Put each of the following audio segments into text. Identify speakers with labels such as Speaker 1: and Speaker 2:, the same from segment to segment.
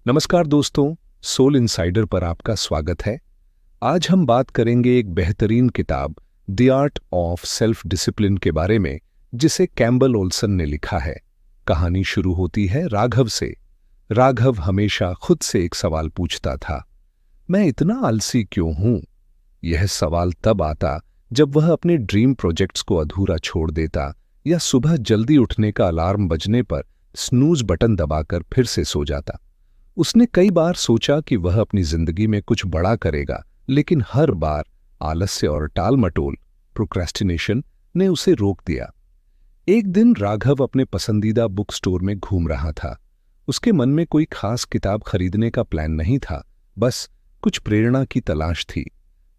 Speaker 1: नमस्कार दोस्तों, soul insider पर आपका स्वागत है। आज हम बात करेंगे एक बेहतरीन किताब the art of self discipline के बारे में, जिसे कैम्बल ओल्सन ने लिखा है। कहानी शुरू होती है राघव से। राघव हमेशा खुद से एक सवाल पूछता था, मैं इतना आलसी क्यों हूं? यह सवाल तब आता जब वह अपने ड्रीम प्रोजेक्ट्स को अधूरा छोड़ देता या सुबह जल्दी उठने का अलार्म बजने पर स्नूज बटन दबाकर फिर से सो जाता। उसने कई बार सोचा कि वह अपनी जिंदगी में कुछ बड़ा करेगा, लेकिन हर बार आलस्य और टालमटोल प्रोक्रेस्टिनेशन ने उसे रोक दिया। एक दिन राघव अपने पसंदीदा बुक स्टोर में घूम रहा था। उसके मन में कोई खास किताब खरीदने का प्लान नहीं था, बस कुछ प्रेरणा की तलाश थी।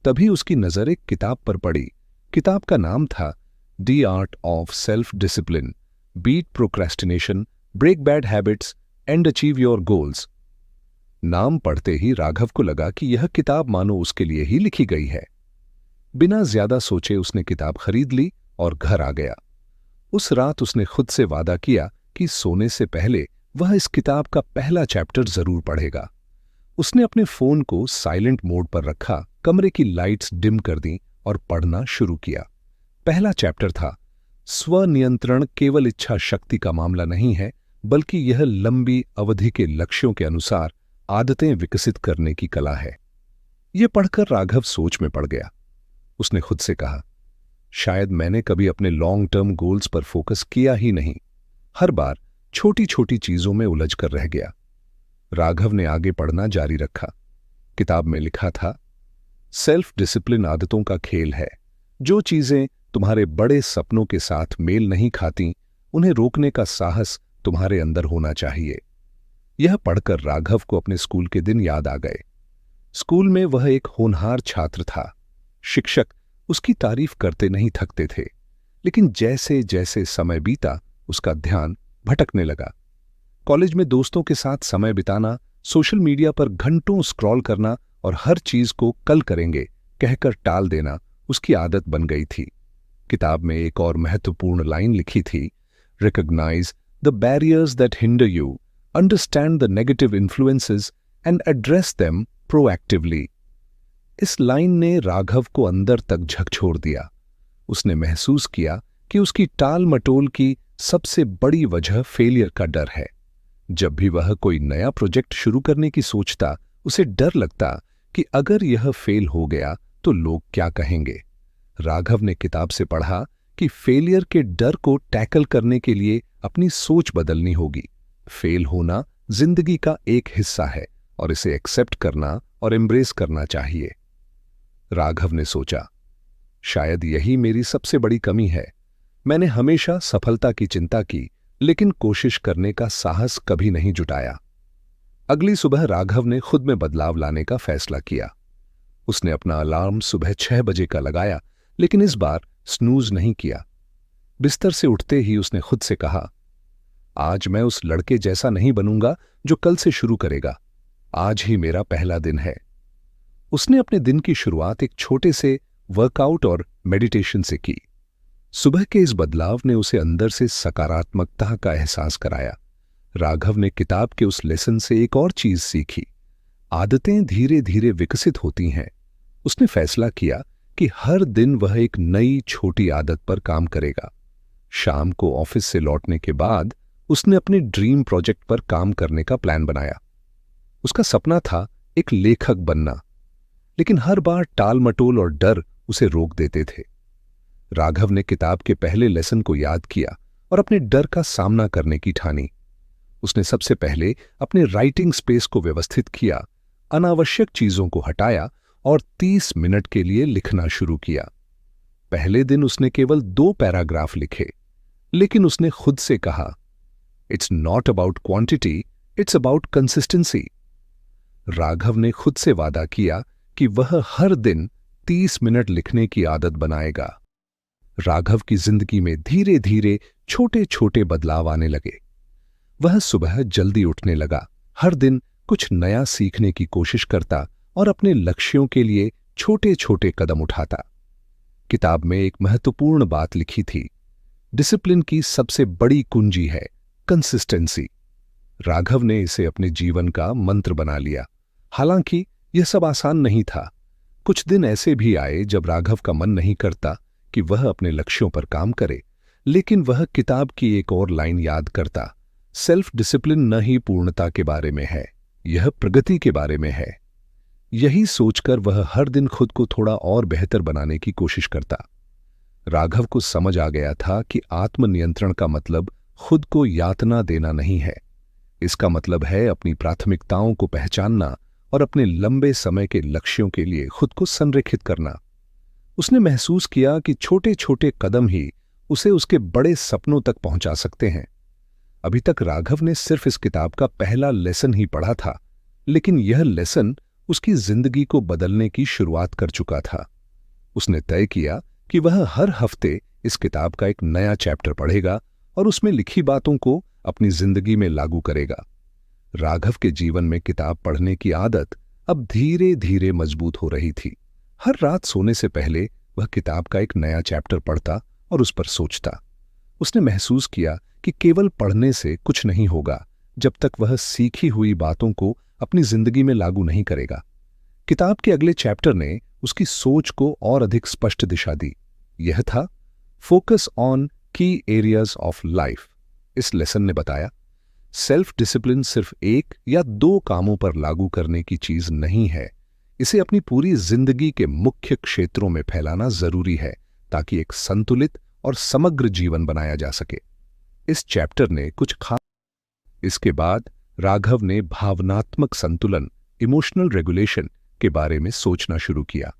Speaker 1: तभी उसकी नजर एक किताब पर पड़ी। किताब का नाम था the art of self discipline, beat procrastination, break bad habits and achieve your goals. नाम पढ़ते ही राघव को लगा कि यह किताब मानो उसके लिए ही लिखी गई है। बिना ज्यादा सोचे उसने किताब खरीद ली और घर आ गया। उस रात उसने खुद से वादा किया कि सोने से पहले वह इस किताब का पहला चैप्टर जरूर पढ़ेगा। उसने अपने फोन को साइलेंट मोड पर रखा, कमरे की लाइट्स डिम कर दी और पढ़ना शुरू किया। पहला चैप्टर था, स्वनियंत्रण केवल इच्छा शक्ति का मामला नहीं है, बल्कि यह लंबी अवधि के लक्ष्यों के अनुसार आदतें विकसित करने की कला है। यह पढ़कर राघव सोच में पड़ गया। उसने खुद से कहा, शायद मैंने कभी अपने लॉन्ग टर्म गोल्स पर फोकस किया ही नहीं। हर बार छोटी छोटी चीजों में उलझ कर रह गया। राघव ने आगे पढ़ना जारी रखा। किताब में लिखा था, सेल्फ डिसिप्लिन आदतों का खेल है। जो चीजें तुम्हारे बड़े सपनों के साथ मेल नहीं खाती, उन्हें रोकने का साहस तुम्हारे अंदर होना चाहिए। यह पढ़कर राघव को अपने स्कूल के दिन याद आ गए। स्कूल में वह एक होनहार छात्र था। शिक्षक उसकी तारीफ करते नहीं थकते थे, लेकिन जैसे जैसे समय बीता उसका ध्यान भटकने लगा। कॉलेज में दोस्तों के साथ समय बिताना, सोशल मीडिया पर घंटों स्क्रॉल करना और हर चीज को कल करेंगे कहकर टाल देना उसकी आदत बन गई थी। किताब में एक और महत्वपूर्ण लाइन लिखी थी, recognize the barriers that hinder you, understand the negative influences and address them proactively। इस लाइन ने राघव को अंदर तक झकझोर दिया। उसने महसूस किया कि उसकी टाल मटोल की सबसे बड़ी वजह फेलियर का डर है। जब भी वह कोई नया प्रोजेक्ट शुरू करने की सोचता, उसे डर लगता कि अगर यह फेल हो गया तो लोग क्या कहेंगे। राघव ने किताब से पढ़ा कि फेलियर के डर को टैकल करने के लिए अपनी सोच बदलनी होगी। फेल होना जिंदगी का एक हिस्सा है और इसे एक्सेप्ट करना और एम्ब्रेस करना चाहिए। राघव ने सोचा, शायद यही मेरी सबसे बड़ी कमी है। मैंने हमेशा सफलता की चिंता की, लेकिन कोशिश करने का साहस कभी नहीं जुटाया। अगली सुबह राघव ने खुद में बदलाव लाने का फैसला किया। उसने अपना अलार्म सुबह 6 बजे का लगाया, लेकिन इस बार स्नूज नहीं किया। बिस्तर से उठते ही उसने खुद से कहा, आज मैं उस लड़के जैसा नहीं बनूंगा जो कल से शुरू करेगा। आज ही मेरा पहला दिन है। उसने अपने दिन की शुरुआत एक छोटे से वर्कआउट और मेडिटेशन से की। सुबह के इस बदलाव ने उसे अंदर से सकारात्मकता का एहसास कराया। राघव ने किताब के उस लेसन से एक और चीज सीखी, आदतें धीरे धीरे विकसित होती हैं। उसने फैसला किया कि हर दिन वह एक नई छोटी आदत पर काम करेगा। शाम को ऑफिस से लौटने के बाद उसने अपने ड्रीम प्रोजेक्ट पर काम करने का प्लान बनाया। उसका सपना था एक लेखक बनना, लेकिन हर बार टाल मटोल और डर उसे रोक देते थे। राघव ने किताब के पहले लेसन को याद किया और अपने डर का सामना करने की ठानी। उसने सबसे पहले अपने राइटिंग स्पेस को व्यवस्थित किया, अनावश्यक चीजों को हटाया और 30 मिनट के लिए लिखना शुरू किया। पहले दिन उसने केवल 2 पैराग्राफ लिखे, लेकिन उसने खुद से कहा, it's not about quantity, it's about consistency. Raghav ने खुद से वादा किया कि वह हर दिन 30 मिनट लिखने की आदत बनाएगा। राघव की जिंदगी में धीरे धीरे छोटे छोटे बदलाव आने लगे। वह सुबह जल्दी उठने लगा, हर दिन कुछ नया सीखने की कोशिश करता और अपने लक्ष्यों के लिए छोटे छोटे कदम उठाता। किताब में एक महत्वपूर्ण बात लिखी थी, डिसिप्लिन की सबसे बड़ी कुंजी है कंसिस्टेंसी। राघव ने इसे अपने जीवन का मंत्र बना लिया। हालांकि यह सब आसान नहीं था। कुछ दिन ऐसे भी आए जब राघव का मन नहीं करता कि वह अपने लक्ष्यों पर काम करे, लेकिन वह किताब की एक और लाइन याद करता, सेल्फ डिसिप्लिन न ही पूर्णता के बारे में है, यह प्रगति के बारे में है। यही सोचकर वह हर दिन खुद को थोड़ा और बेहतर बनाने की कोशिश करता। राघव को समझ आ गया था कि आत्मनियंत्रण का मतलब खुद को यातना देना नहीं है। इसका मतलब है अपनी प्राथमिकताओं को पहचानना और अपने लंबे समय के लक्ष्यों के लिए खुद को संरेखित करना। उसने महसूस किया कि छोटे छोटे कदम ही उसे उसके बड़े सपनों तक पहुंचा सकते हैं। अभी तक राघव ने सिर्फ इस किताब का पहला लेसन ही पढ़ा था, लेकिन यह लेसन उसकी जिंदगी को बदलने की शुरुआत कर चुका था। उसने तय किया कि वह हर हफ्ते इस किताब का एक नया चैप्टर पढ़ेगा और उसमें लिखी बातों को अपनी जिंदगी में लागू करेगा। राघव के जीवन में किताब पढ़ने की आदत अब धीरे धीरे मजबूत हो रही थी। हर रात सोने से पहले वह किताब का एक नया चैप्टर पढ़ता और उस पर सोचता। उसने महसूस किया कि केवल पढ़ने से कुछ नहीं होगा जब तक वह सीखी हुई बातों को अपनी जिंदगी में लागू नहीं करेगा। किताब के अगले चैप्टर ने उसकी सोच को और अधिक स्पष्ट दिशा दी। यह था फोकस ऑन की एरियाज ऑफ लाइफ। इस लेसन ने बताया, सेल्फ डिसिप्लिन सिर्फ एक या दो कामों पर लागू करने की चीज नहीं है, इसे अपनी पूरी जिंदगी के मुख्य क्षेत्रों में फैलाना जरूरी है ताकि एक संतुलित और समग्र जीवन बनाया जा सके। इस चैप्टर ने कुछ खास। इसके बाद राघव ने भावनात्मक संतुलन, इमोशनल रेगुलेशन के बारे में सोचना शुरू किया।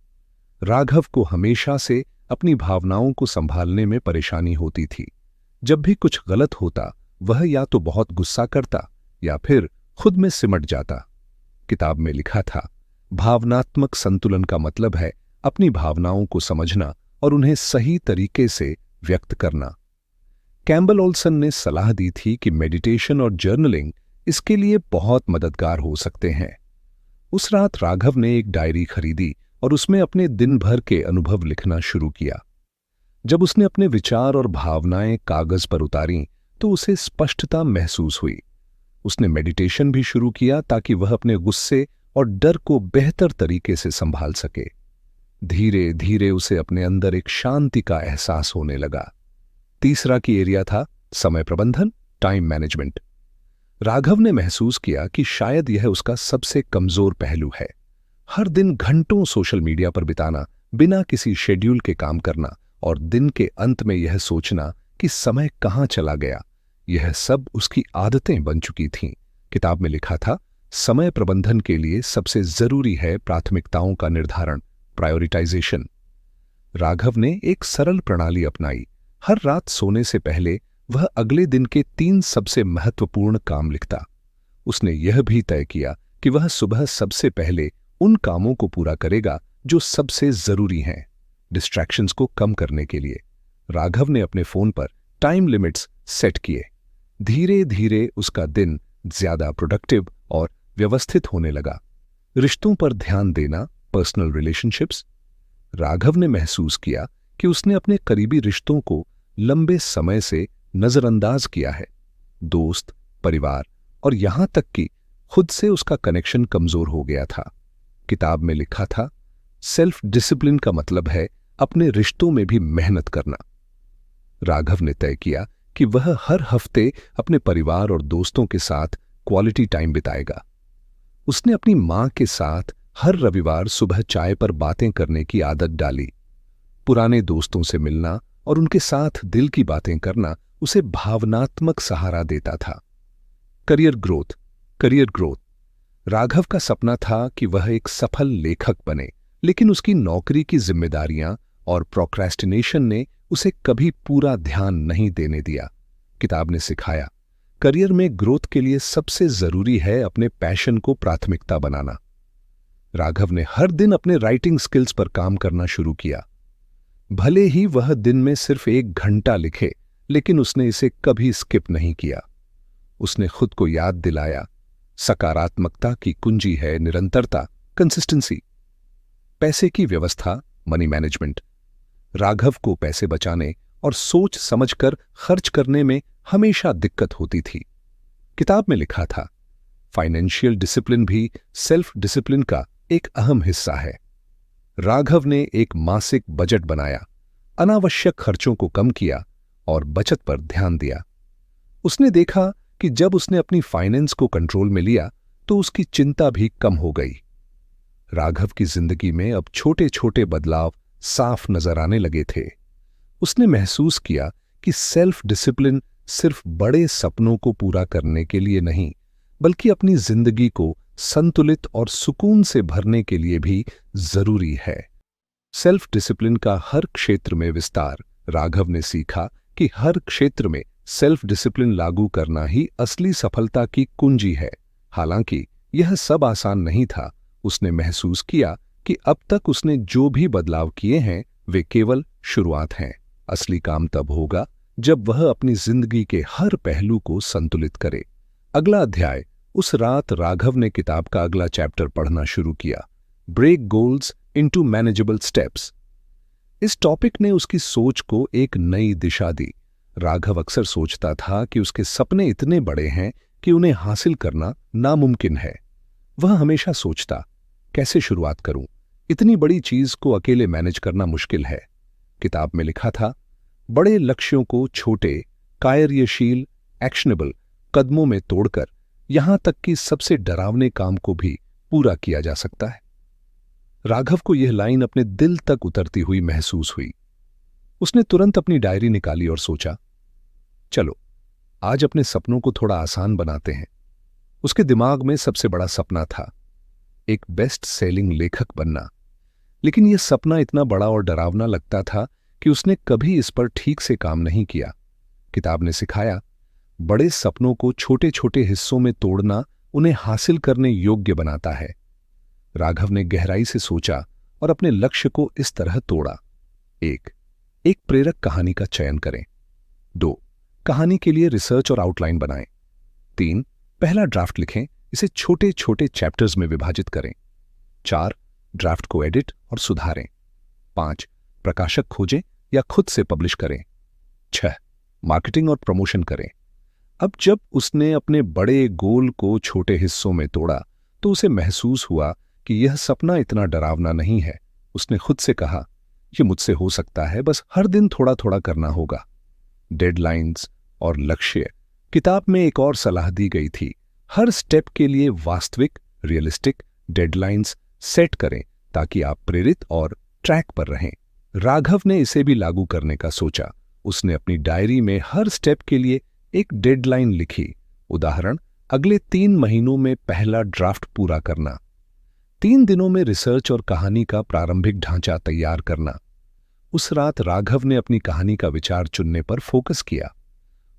Speaker 1: राघव को हमेशा से अपनी भावनाओं को संभालने में परेशानी होती थी। जब भी कुछ गलत होता, वह या तो बहुत गुस्सा करता या फिर खुद में सिमट जाता। किताब में लिखा था, भावनात्मक संतुलन का मतलब है अपनी भावनाओं को समझना और उन्हें सही तरीके से व्यक्त करना। कैम्बल ओल्सन ने सलाह दी थी कि मेडिटेशन और जर्नलिंग इसके लिए बहुत मददगार हो सकते हैं। उस रात राघव ने एक डायरी खरीदी और उसमें अपने दिन भर के अनुभव लिखना शुरू किया। जब उसने अपने विचार और भावनाएं कागज पर उतारी तो उसे स्पष्टता महसूस हुई। उसने मेडिटेशन भी शुरू किया ताकि वह अपने गुस्से और डर को बेहतर तरीके से संभाल सके। धीरे धीरे उसे अपने अंदर एक शांति का एहसास होने लगा। तीसरा की एरिया था समय प्रबंधन, टाइम मैनेजमेंट। राघव ने महसूस किया कि शायद यह उसका सबसे कमजोर पहलू है। हर दिन घंटों सोशल मीडिया पर बिताना, बिना किसी शेड्यूल के काम करना और दिन के अंत में यह सोचना कि समय कहां चला गया, यह सब उसकी आदतें बन चुकी थीं। किताब में लिखा था, समय प्रबंधन के लिए सबसे जरूरी है प्राथमिकताओं का निर्धारण, प्रायोरिटाइजेशन। राघव ने एक सरल प्रणाली अपनाई। हर रात सोने से पहले वह अगले दिन के 3 सबसे महत्वपूर्ण काम लिखता। उसने यह भी तय किया कि वह सुबह सबसे पहले उन कामों को पूरा करेगा जो सबसे जरूरी हैं, डिस्ट्रैक्शंस को कम करने के लिए। राघव ने अपने फोन पर टाइम लिमिट्स सेट किए। धीरे धीरे उसका दिन ज्यादा प्रोडक्टिव और व्यवस्थित होने लगा। रिश्तों पर ध्यान देना, पर्सनल रिलेशनशिप्स। राघव ने महसूस किया कि उसने अपने करीबी रिश्तों को लंबे समय से नजरअंदाज किया है। दोस्त, परिवार और यहां तक कि खुद से उसका कनेक्शन कमजोर हो गया था। किताब में लिखा था, सेल्फ डिसिप्लिन का मतलब है अपने रिश्तों में भी मेहनत करना। राघव ने तय किया कि वह हर हफ्ते अपने परिवार और दोस्तों के साथ क्वालिटी टाइम बिताएगा। उसने अपनी मां के साथ हर रविवार सुबह चाय पर बातें करने की आदत डाली। पुराने दोस्तों से मिलना और उनके साथ दिल की बातें करना उसे भावनात्मक सहारा देता था। Career growth. राघव का सपना था कि वह एक सफल लेखक बने, लेकिन उसकी नौकरी की जिम्मेदारियां और प्रोक्रेस्टिनेशन ने उसे कभी पूरा ध्यान नहीं देने दिया। किताब ने सिखाया, करियर में ग्रोथ के लिए सबसे जरूरी है अपने पैशन को प्राथमिकता बनाना। राघव ने हर दिन अपने राइटिंग स्किल्स पर काम करना शुरू किया। भले ही वह दिन में सिर्फ 1 घंटा लिखे, लेकिन उसने इसे कभी स्किप नहीं किया। उसने खुद को याद दिलाया, सकारात्मकता की कुंजी है निरंतरता, कंसिस्टेंसी। पैसे की व्यवस्था, मनी मैनेजमेंट। राघव को पैसे बचाने और सोच समझकर खर्च करने में हमेशा दिक्कत होती थी। किताब में लिखा था, फाइनेंशियल डिसिप्लिन भी सेल्फ डिसिप्लिन का एक अहम हिस्सा है। राघव ने एक मासिक बजट बनाया, अनावश्यक खर्चों को कम किया और बचत पर ध्यान दिया। उसने देखा कि जब उसने अपनी फाइनेंस को कंट्रोल में लिया तो उसकी चिंता भी कम हो गई। राघव की जिंदगी में अब छोटे छोटे बदलाव साफ नजर आने लगे थे। उसने महसूस किया कि सेल्फ डिसिप्लिन सिर्फ बड़े सपनों को पूरा करने के लिए नहीं, बल्कि अपनी जिंदगी को संतुलित और सुकून से भरने के लिए भी जरूरी है। सेल्फ डिसिप्लिन का हर क्षेत्र में विस्तार। राघव ने सीखा कि हर क्षेत्र में सेल्फ डिसिप्लिन लागू करना ही असली सफलता की कुंजी है। हालांकि यह सब आसान नहीं था। उसने महसूस किया कि अब तक उसने जो भी बदलाव किए हैं वे केवल शुरुआत हैं। असली काम तब होगा जब वह अपनी जिंदगी के हर पहलू को संतुलित करे। अगला अध्याय। उस रात राघव ने किताब का अगला चैप्टर पढ़ना शुरू किया, break goals into manageable steps. इस टॉपिक ने उसकी सोच को एक नई दिशा दी। राघव अक्सर सोचता था कि उसके सपने इतने बड़े हैं कि उन्हें हासिल करना नामुमकिन है। वह हमेशा सोचता, कैसे शुरुआत करूं? इतनी बड़ी चीज को अकेले मैनेज करना मुश्किल है। किताब में लिखा था, बड़े लक्ष्यों को छोटे, कार्यशील, एक्शनेबल कदमों में तोड़कर यहां तक कि सबसे डरावने काम को भी पूरा किया जा सकता है। राघव को यह लाइन अपने दिल तक उतरती हुई महसूस हुई। उसने तुरंत अपनी डायरी निकाली और सोचा, चलो आज अपने सपनों को थोड़ा आसान बनाते हैं। उसके दिमाग में सबसे बड़ा सपना था एक बेस्ट सेलिंग लेखक बनना। लेकिन यह सपना इतना बड़ा और डरावना लगता था कि उसने कभी इस पर ठीक से काम नहीं किया। किताब ने सिखाया, बड़े सपनों को छोटे छोटे हिस्सों में तोड़ना उन्हें हासिल करने योग्य बनाता है। राघव ने गहराई से सोचा और अपने लक्ष्य को इस तरह तोड़ा। एक प्रेरक कहानी का चयन करें। 2 कहानी के लिए रिसर्च और आउटलाइन बनाएं। 3 पहला ड्राफ्ट लिखें, इसे छोटे छोटे चैप्टर्स में विभाजित करें। 4 ड्राफ्ट को एडिट और सुधारें। 5 प्रकाशक खोजें या खुद से पब्लिश करें। 6 मार्केटिंग और प्रमोशन करें। अब जब उसने अपने बड़े गोल को छोटे हिस्सों में तोड़ा तो उसे महसूस हुआ कि यह सपना इतना डरावना नहीं है। उसने खुद से कहा, यह मुझसे हो सकता है, बस हर दिन थोड़ा थोड़ा करना होगा। डेडलाइंस और लक्ष्य। किताब में एक और सलाह दी गई थी, हर स्टेप के लिए वास्तविक, रियलिस्टिक डेडलाइंस सेट करें ताकि आप प्रेरित और ट्रैक पर रहें। राघव ने इसे भी लागू करने का सोचा। उसने अपनी डायरी में हर स्टेप के लिए एक डेडलाइन लिखी। उदाहरण, अगले 3 महीनों में पहला ड्राफ्ट पूरा करना, 3 दिनों में रिसर्च और कहानी का प्रारंभिक ढांचा तैयार करना। उस रात राघव ने अपनी कहानी का विचार चुनने पर फोकस किया।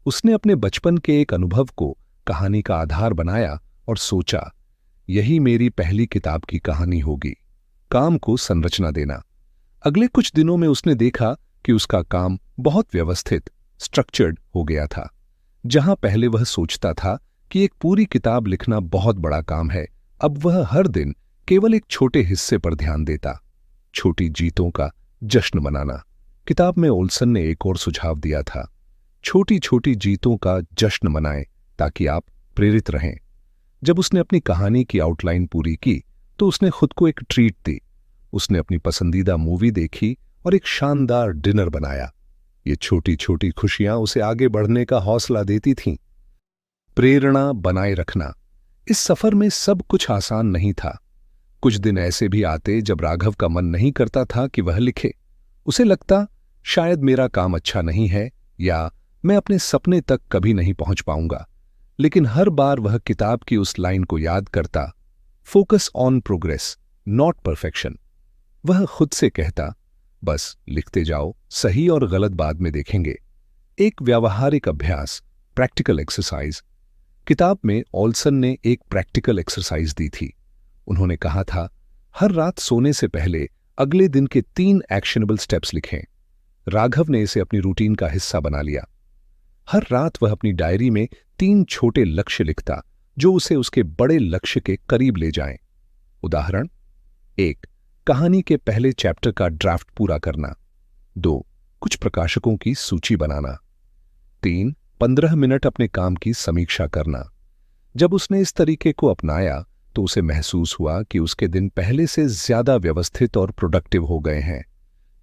Speaker 1: उसने अपने बचपन के एक अनुभव को कहानी का आधार बनाया और सोचा, यही मेरी पहली किताब की कहानी होगी। काम को संरचना देना। अगले कुछ दिनों में उसने देखा कि उसका काम बहुत व्यवस्थित, स्ट्रक्चर्ड हो गया था। जहां पहले वह सोचता था कि एक पूरी किताब लिखना बहुत बड़ा काम है, अब वह हर दिन केवल एक छोटे हिस्से पर ध्यान देता। छोटी जीतों का जश्न मनाना। किताब में ओल्सन ने एक और सुझाव दिया था, छोटी छोटी जीतों का जश्न मनाएं ताकि आप प्रेरित रहें। जब उसने अपनी कहानी की आउटलाइन पूरी की तो उसने खुद को एक ट्रीट दी। उसने अपनी पसंदीदा मूवी देखी और एक शानदार डिनर बनाया। ये छोटी छोटी खुशियां उसे आगे बढ़ने का हौसला देती थीं। प्रेरणा बनाए रखना। इस सफर में सब कुछ आसान नहीं था। कुछ दिन ऐसे भी आते जब राघव का मन नहीं करता था कि वह लिखे। उसे लगता, शायद मेरा काम अच्छा नहीं है या मैं अपने सपने तक कभी नहीं पहुंच पाऊंगा। लेकिन हर बार वह किताब की उस लाइन को याद करता, focus on progress not perfection. वह खुद से कहता, बस लिखते जाओ, सही और गलत बाद में देखेंगे। एक व्यावहारिक अभ्यास, प्रैक्टिकल एक्सरसाइज। किताब में ओल्सन ने एक प्रैक्टिकल एक्सरसाइज दी थी। उन्होंने कहा था, हर रात सोने से पहले अगले दिन के 3 एक्शनेबल स्टेप्स लिखें। राघव ने इसे अपनी रूटीन का हिस्सा बना लिया। हर रात वह अपनी डायरी में 3 छोटे लक्ष्य लिखता जो उसे उसके बड़े लक्ष्य के करीब ले जाएं। उदाहरण, 1 कहानी के पहले चैप्टर का ड्राफ्ट पूरा करना। 2 कुछ प्रकाशकों की सूची बनाना। 3 15 मिनट अपने काम की समीक्षा करना। जब उसने इस तरीके को अपनाया तो उसे महसूस हुआ कि उसके दिन पहले से ज्यादा व्यवस्थित और प्रोडक्टिव हो गए हैं।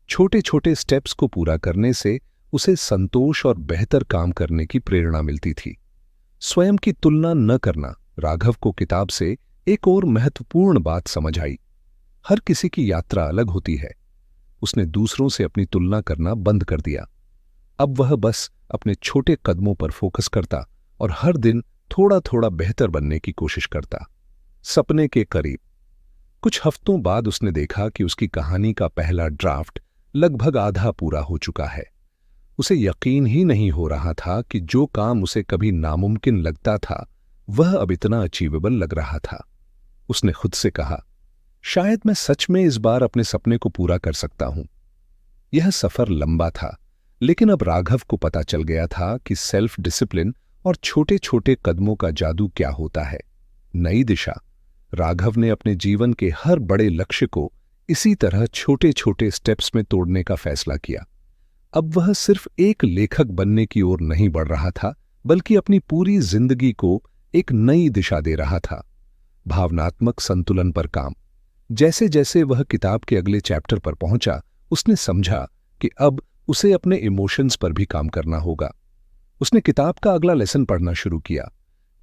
Speaker 1: छोटे छोटे स्टेप्स को पूरा करने से उसे संतोष और बेहतर काम करने की प्रेरणा मिलती थी। स्वयं की तुलना न करना राघव को किताब से एक और महत्वपूर्ण बात समझ आई। हर किसी की यात्रा अलग होती है। उसने दूसरों से अपनी तुलना करना बंद कर दिया। अब वह बस अपने छोटे कदमों पर फोकस करता और हर दिन थोड़ा थोड़ा बेहतर बनने की कोशिश करता। सपने के करीब। कुछ हफ्तों बाद उसने देखा कि उसकी कहानी का पहला ड्राफ्ट लगभग आधा पूरा हो चुका है। उसे यकीन ही नहीं हो रहा था कि जो काम उसे कभी नामुमकिन लगता था वह अब इतना अचीवेबल लग रहा था। उसने खुद से कहा, शायद मैं सच में इस बार अपने सपने को पूरा कर सकता हूं। यह सफर लंबा था, लेकिन अब राघव को पता चल गया था कि सेल्फ डिसिप्लिन और छोटे छोटे कदमों का जादू क्या होता है। नई दिशा। राघव ने अपने जीवन के हर बड़े लक्ष्य को इसी तरह छोटे छोटे स्टेप्स में तोड़ने का फैसला किया। अब वह सिर्फ एक लेखक बनने की ओर नहीं बढ़ रहा था, बल्कि अपनी पूरी जिंदगी को एक नई दिशा दे रहा था। भावनात्मक संतुलन पर काम। जैसे जैसे वह किताब के अगले चैप्टर पर पहुंचा, उसने समझा कि अब उसे अपने इमोशंस पर भी काम करना होगा। उसने किताब का अगला लेसन पढ़ना शुरू किया,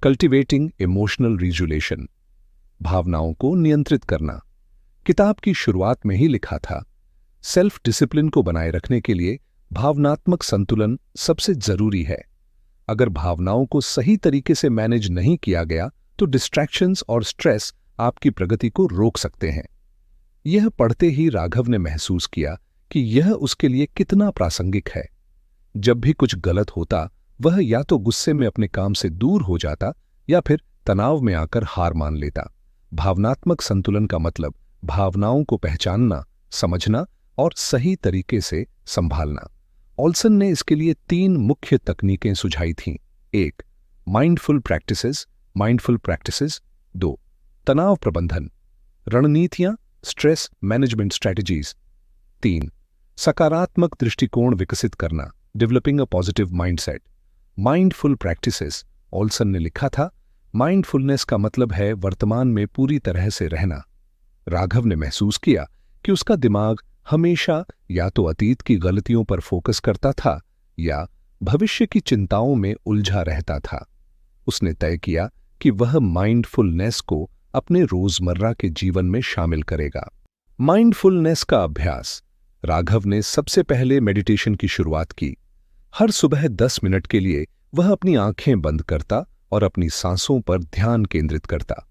Speaker 1: कल्टिवेटिंग इमोशनल रिजुलेशन, भावनाओं को नियंत्रित करना। किताब की शुरुआत में ही लिखा था, सेल्फ डिसिप्लिन को बनाए रखने के लिए भावनात्मक संतुलन सबसे जरूरी है। अगर भावनाओं को सही तरीके से मैनेज नहीं किया गया तो डिस्ट्रैक्शंस और स्ट्रेस आपकी प्रगति को रोक सकते हैं। यह पढ़ते ही राघव ने महसूस किया कि यह उसके लिए कितना प्रासंगिक है। जब भी कुछ गलत होता, वह या तो गुस्से में अपने काम से दूर हो जाता या फिर तनाव में आकर हार मान लेता। भावनात्मक संतुलन का मतलब भावनाओं को पहचानना, समझना और सही तरीके से संभालना। ऑल्सन ने इसके लिए 3 मुख्य तकनीकें सुझाई थीं। 1. Mindful practices. 2. तनाव प्रबंधन रणनीतियां, स्ट्रेस मैनेजमेंट स्ट्रैटेजीज। 3. सकारात्मक दृष्टिकोण विकसित करना, developing a positive mindset. Mindful practices. Olson ने लिखा था, माइंडफुलनेस का मतलब है वर्तमान में पूरी तरह से रहना। राघव ने महसूस किया कि उसका दिमाग हमेशा या तो अतीत की गलतियों पर फोकस करता था या भविष्य की चिंताओं में उलझा रहता था। उसने तय किया कि वह माइंडफुलनेस को अपने रोजमर्रा के जीवन में शामिल करेगा। माइंडफुलनेस का अभ्यास। राघव ने सबसे पहले मेडिटेशन की शुरुआत की। हर सुबह 10 मिनट के लिए वह अपनी आंखें बंद करता और अपनी सांसों पर ध्यान केंद्रित करता।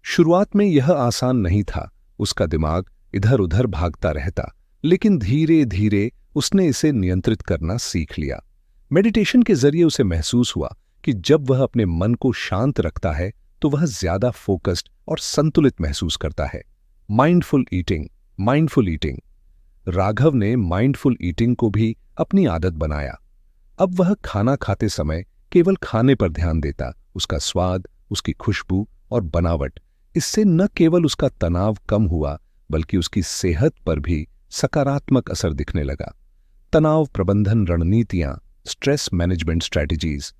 Speaker 1: शुरुआत में यह आसान नहीं था, उसका दिमाग इधर उधर भागता रहता, लेकिन धीरे धीरे उसने इसे नियंत्रित करना सीख लिया। मेडिटेशन के जरिए उसे महसूस हुआ कि जब वह अपने मन को शांत रखता है तो वह ज्यादा फोकस्ड और संतुलित महसूस करता है। Mindful eating. राघव ने माइंडफुल ईटिंग को भी अपनी आदत बनाया। अब वह खाना खाते समय केवल खाने पर ध्यान देता, उसका स्वाद, उसकी खुशबू और बनावट। इससे न केवल उसका तनाव कम हुआ, बल्कि उसकी सेहत पर भी सकारात्मक असर दिखने लगा। तनाव प्रबंधन रणनीतियां, स्ट्रेस मैनेजमेंट स्ट्रैटेजीज।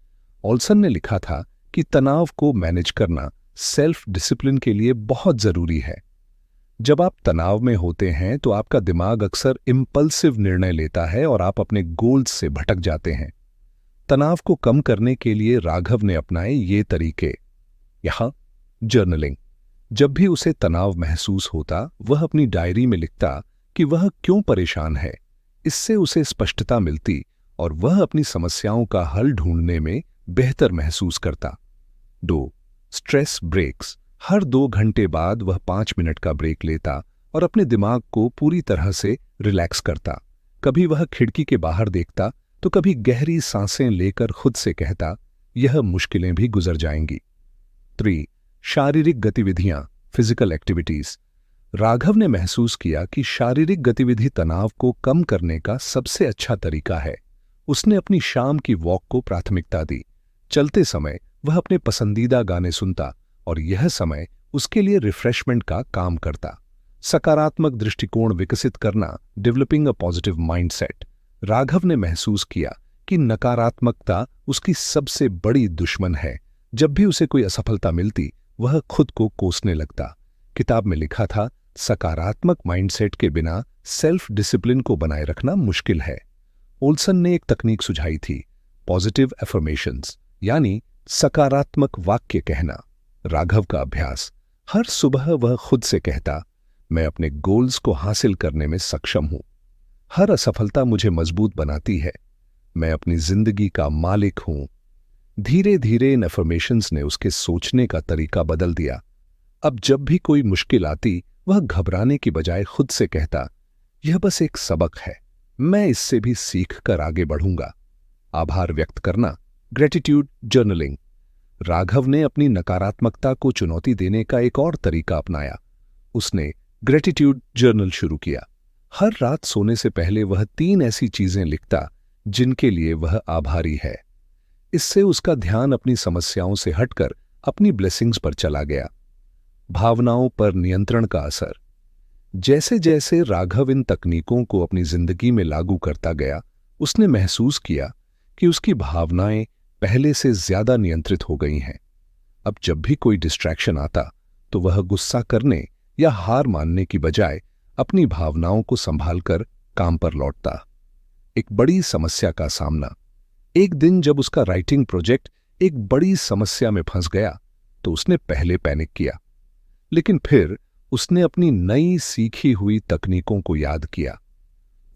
Speaker 1: ऑल्सन ने लिखा था कि तनाव को मैनेज करना सेल्फ डिसिप्लिन के लिए बहुत जरूरी है। जब आप तनाव में होते हैं तो आपका दिमाग अक्सर इम्पल्सिव निर्णय लेता है और आप अपने गोल्स से भटक जाते हैं। तनाव को कम करने के लिए राघव ने अपनाए ये तरीके। यहां जर्नलिंग। जब भी उसे तनाव महसूस होता, वह अपनी डायरी में लिखता कि वह क्यों परेशान है। इससे उसे स्पष्टता मिलती और वह अपनी समस्याओं का हल ढूंढने में बेहतर महसूस करता। 2. Stress breaks. हर 2 घंटे बाद वह 5 मिनट का ब्रेक लेता और अपने दिमाग को पूरी तरह से रिलैक्स करता। कभी वह खिड़की के बाहर देखता तो कभी गहरी सांसें लेकर खुद से कहता, यह मुश्किलें भी गुजर जाएंगी। 3. शारीरिक गतिविधियां, फिजिकल एक्टिविटीज। राघव ने महसूस किया कि शारीरिक गतिविधि तनाव को कम करने का सबसे अच्छा तरीका है। उसने अपनी शाम की वॉक को प्राथमिकता दी। चलते समय वह अपने पसंदीदा गाने सुनता और यह समय उसके लिए रिफ्रेशमेंट का काम करता। सकारात्मक दृष्टिकोण विकसित करना, developing a positive mindset. Raghav ने महसूस किया कि नकारात्मकता उसकी सबसे बड़ी दुश्मन है। जब भी उसे कोई असफलता मिलती वह खुद को कोसने लगता। किताब में लिखा था, सकारात्मक माइंडसेट के बिना सेल्फ डिसिप्लिन को बनाए रखना मुश्किल है। ओल्सन ने एक तकनीक सुझाई थी, पॉजिटिव एफर्मेशंस, यानी सकारात्मक वाक्य कहना। राघव का अभ्यास, हर सुबह वह खुद से कहता, मैं अपने गोल्स को हासिल करने में सक्षम हूं। हर असफलता मुझे मजबूत बनाती है। मैं अपनी जिंदगी का मालिक हूं। धीरे धीरे इन एफर्मेशंस ने उसके सोचने का तरीका बदल दिया। अब जब भी कोई मुश्किल आती वह घबराने की बजाय खुद से कहता, यह बस एक सबक है, मैं इससे भी सीख कर आगे बढ़ूंगा। आभार व्यक्त करना, ग्रेटिट्यूड जर्नलिंग। राघव ने अपनी नकारात्मकता को चुनौती देने का एक और तरीका अपनाया। उसने ग्रेटिट्यूड जर्नल शुरू किया। हर रात सोने से पहले वह 3 ऐसी चीजें लिखता जिनके लिए वह आभारी है। इससे उसका ध्यान अपनी समस्याओं से हटकर अपनी ब्लेसिंग्स पर चला गया। भावनाओं पर नियंत्रण का असर। जैसे जैसे राघव इन तकनीकों को अपनी जिंदगी में लागू करता गया, उसने महसूस किया कि उसकी भावनाएं पहले से ज्यादा नियंत्रित हो गई हैं। अब जब भी कोई डिस्ट्रैक्शन आता तो वह गुस्सा करने या हार मानने की बजाय अपनी भावनाओं को संभालकर काम पर लौटता। एक बड़ी समस्या का सामना। एक दिन जब उसका राइटिंग प्रोजेक्ट एक बड़ी समस्या में फंस गया तो उसने पहले पैनिक किया, लेकिन फिर उसने अपनी नई सीखी हुई तकनीकों को याद किया।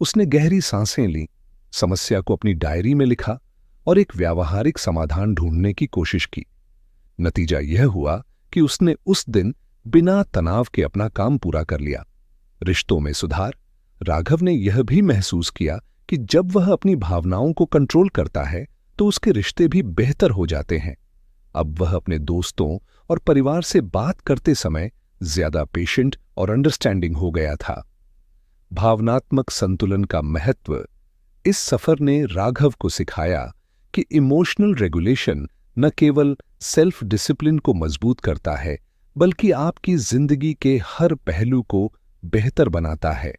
Speaker 1: उसने गहरी सांसें लीं, समस्या को अपनी डायरी में लिखा और एक व्यावहारिक समाधान ढूंढने की कोशिश की। नतीजा यह हुआ कि उसने उस दिन बिना तनाव के अपना काम पूरा कर लिया। रिश्तों में सुधार। राघव ने यह भी महसूस किया कि जब वह अपनी भावनाओं को कंट्रोल करता है तो उसके रिश्ते भी बेहतर हो जाते हैं। अब वह अपने दोस्तों और परिवार से बात करते समय ज्यादा पेशेंट और अंडरस्टैंडिंग हो गया था। भावनात्मक संतुलन का महत्व। इस सफर ने राघव को सिखाया कि इमोशनल रेगुलेशन न केवल सेल्फ डिसिप्लिन को मजबूत करता है, बल्कि आपकी जिंदगी के हर पहलू को बेहतर बनाता है।